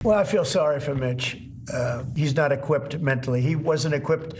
Well, I feel sorry for Mitch. He's not equipped mentally. He wasn't equipped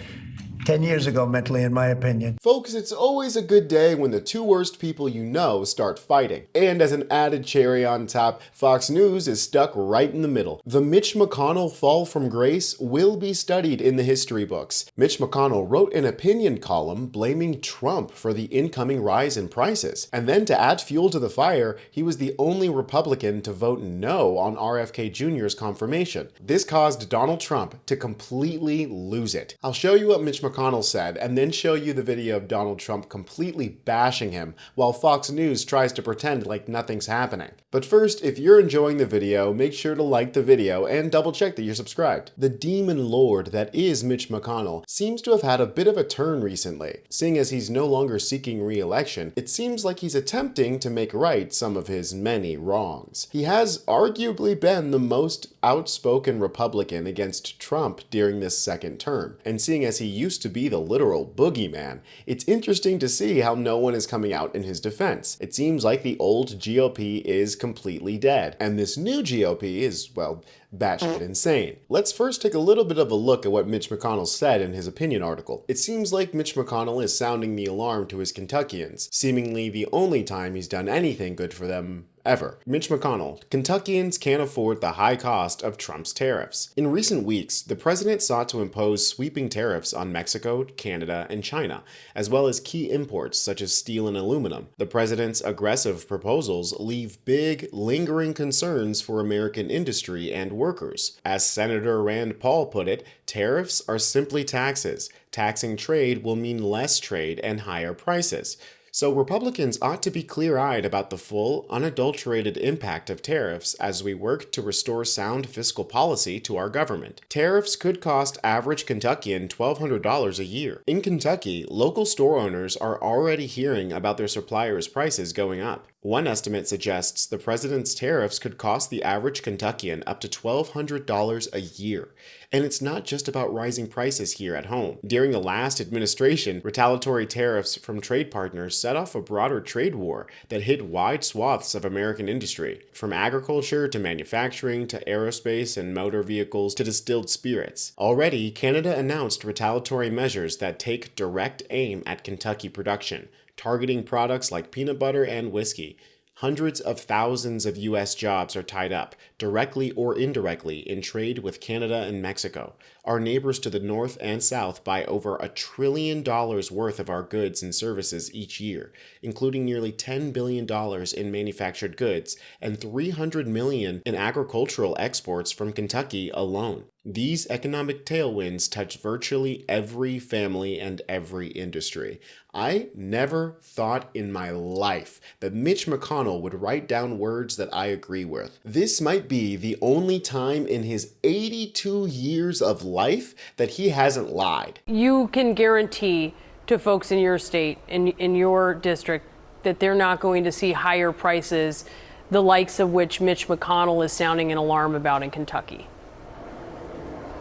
10 years ago mentally, in my opinion. Folks, it's always a good day when the two worst people you know start fighting. And as an added cherry on top, Fox News is stuck right in the middle. The Mitch McConnell fall from grace will be studied in the history books. Mitch McConnell wrote an opinion column blaming Trump for the incoming rise in prices. And then to add fuel to the fire, he was the only Republican to vote no on RFK Jr.'s confirmation. This caused Donald Trump to completely lose it. I'll show you what Mitch McConnell said, and then show you the video of Donald Trump completely bashing him while Fox News tries to pretend like nothing's happening. But first, if you're enjoying the video, make sure to like the video and double check that you're subscribed. The demon lord that is Mitch McConnell seems to have had a bit of a turn recently. Seeing as he's no longer seeking re-election, it seems like he's attempting to make right some of his many wrongs. He has arguably been the most outspoken Republican against Trump during this second term, and seeing as he used to be the literal boogeyman, it's interesting to see how no one is coming out in his defense. It seems like the old GOP is completely dead, and this new GOP is, well, batshit insane. Let's first take a little bit of a look at what Mitch McConnell said in his opinion article. It seems like Mitch McConnell is sounding the alarm to his Kentuckians, seemingly the only time he's done anything good for them ever. Mitch McConnell, Kentuckians can't afford the high cost of Trump's tariffs. In recent weeks, the president sought to impose sweeping tariffs on Mexico, Canada, and China, as well as key imports such as steel and aluminum. The president's aggressive proposals leave big, lingering concerns for American industry and workers. As Senator Rand Paul put it, tariffs are simply taxes. Taxing trade will mean less trade and higher prices. So Republicans ought to be clear-eyed about the full, unadulterated impact of tariffs as we work to restore sound fiscal policy to our government. Tariffs could cost average Kentuckian $1,200 a year. In Kentucky, local store owners are already hearing about their suppliers' prices going up. One estimate suggests the president's tariffs could cost the average Kentuckian up to $1,200 a year. And it's not just about rising prices here at home. During the last administration, retaliatory tariffs from trade partners set off a broader trade war that hit wide swaths of American industry, from agriculture to manufacturing to aerospace and motor vehicles to distilled spirits. Already, Canada announced retaliatory measures that take direct aim at Kentucky production, targeting products like peanut butter and whiskey. Hundreds of thousands of U.S. jobs are tied up, directly or indirectly, in trade with Canada and Mexico. Our neighbors to the north and south buy over $1 trillion worth of our goods and services each year, including nearly $10 billion in manufactured goods and $300 million in agricultural exports from Kentucky alone. These economic tailwinds touch virtually every family and every industry. I never thought in my life that Mitch McConnell would write down words that I agree with. This might be the only time in his 82 years of life that he hasn't lied. You can guarantee to folks in your state, in your district, that they're not going to see higher prices, the likes of which Mitch McConnell is sounding an alarm about in Kentucky.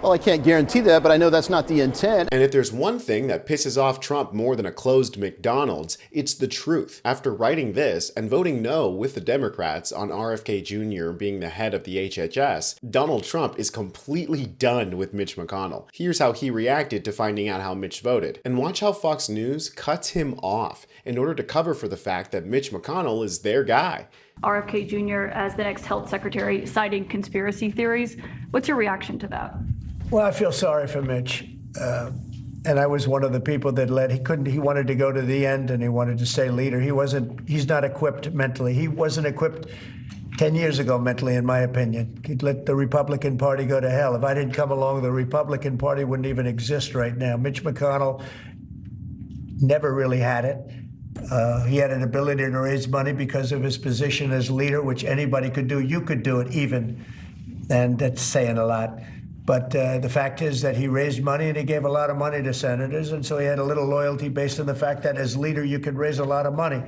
Well, I can't guarantee that, but I know that's not the intent. And if there's one thing that pisses off Trump more than a closed McDonald's, it's the truth. After writing this and voting no with the Democrats on RFK Jr. being the head of the HHS, Donald Trump is completely done with Mitch McConnell. Here's how he reacted to finding out how Mitch voted. And watch how Fox News cuts him off in order to cover for the fact that Mitch McConnell is their guy. RFK Jr. as the next health secretary, citing conspiracy theories. What's your reaction to that? Well, I feel sorry for Mitch. And I was one of the people that he wanted to go to the end and he wanted to stay leader. He's not equipped mentally. He wasn't equipped 10 years ago mentally, in my opinion. He'd let the Republican Party go to hell. If I didn't come along, the Republican Party wouldn't even exist right now. Mitch McConnell never really had it. He had an ability to raise money because of his position as leader, which anybody could do. You could do it even, and that's saying a lot. But the fact is that he raised money and he gave a lot of money to senators, and so he had a little loyalty based on the fact that as leader you could raise a lot of money.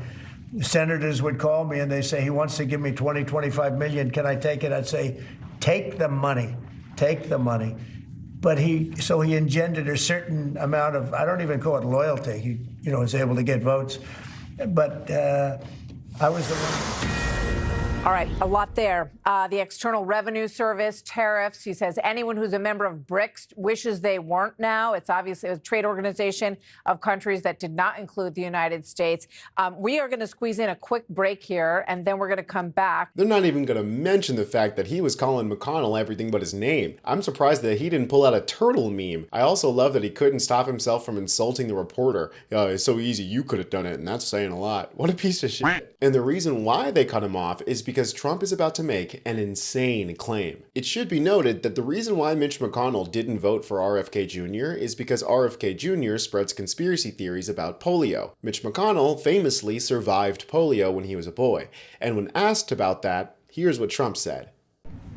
Senators would call me and they say, he wants to give me 20, 25 million. Can I take it? I'd say, take the money. Take the money. But he engendered a certain amount of, I don't even call it loyalty. He was able to get votes. But I was the one. All right, a lot there. The External Revenue Service, tariffs. He says anyone who's a member of BRICS wishes they weren't now. It's obviously a trade organization of countries that did not include the United States. We are going to squeeze in a quick break here, and then we're going to come back. They're not even going to mention the fact that he was calling McConnell everything but his name. I'm surprised that he didn't pull out a turtle meme. I also love that he couldn't stop himself from insulting the reporter. It's so easy, you could have done it, and that's saying a lot. What a piece of shit. And the reason why they cut him off is because Trump is about to make an insane claim. It should be noted that the reason why Mitch McConnell didn't vote for RFK Jr. is because RFK Jr. spreads conspiracy theories about polio. Mitch McConnell famously survived polio when he was a boy. And when asked about that, here's what Trump said.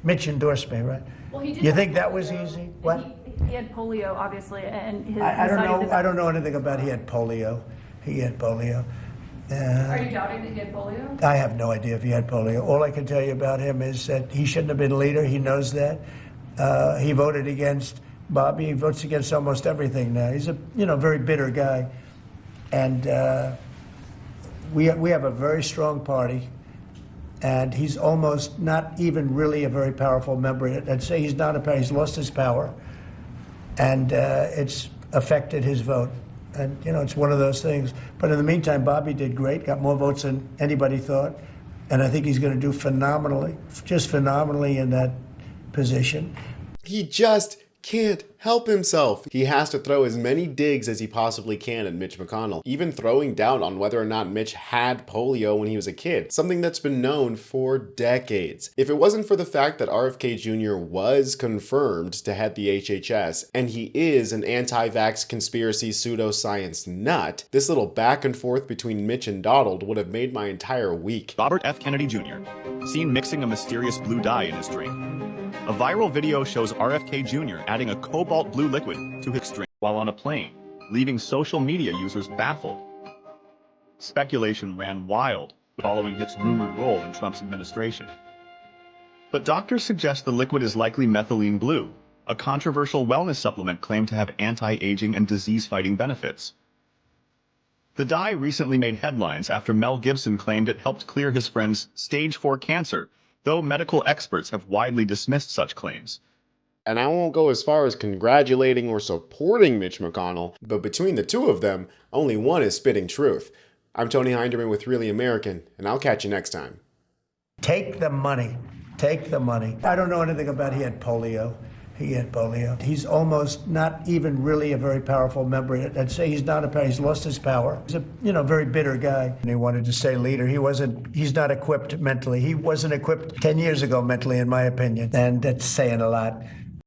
Mitch endorsed me, right? Well, he did You have think that polio, was easy? and What? He had polio, obviously, and his. I don't know. I don't know anything about he had polio. He had polio. Are you doubting that he had polio? I have no idea if he had polio. All I can tell you about him is that he shouldn't have been leader. He knows that. He voted against Bobby. He votes against almost everything now. He's a very bitter guy, and we have a very strong party. And he's almost not even really a very powerful member. I'd say he's not a power. He's lost his power, and it's affected his vote. And, it's one of those things. But in the meantime, Bobby did great, got more votes than anybody thought. And I think he's going to do phenomenally, just phenomenally in that position. He just can't help himself. He has to throw as many digs as he possibly can at Mitch McConnell, even throwing doubt on whether or not Mitch had polio when he was a kid, something that's been known for decades. If it wasn't for the fact that RFK Jr. was confirmed to head the HHS, and he is an anti-vax conspiracy pseudoscience nut, this little back and forth between Mitch and Donald would have made my entire week. Robert F. Kennedy Jr., seen mixing a mysterious blue dye in his drink. A viral video shows RFK Jr. adding a cobalt blue liquid to his drink while on a plane, leaving social media users baffled. Speculation ran wild following his rumored role in Trump's administration. But doctors suggest the liquid is likely methylene blue, a controversial wellness supplement claimed to have anti-aging and disease-fighting benefits. The dye recently made headlines after Mel Gibson claimed it helped clear his friend's stage 4 cancer, though medical experts have widely dismissed such claims. And I won't go as far as congratulating or supporting Mitch McConnell, but between the two of them, only one is spitting truth. I'm Tony Hinderman with Really American, and I'll catch you next time. Take the money. Take the money. I don't know anything about he had polio. He had polio. He's almost not even really a very powerful member. I'd say he's not a power. He's lost his power. He's a very bitter guy. And he wanted to stay leader. He's not equipped mentally. He wasn't equipped 10 years ago mentally, in my opinion. And that's saying a lot.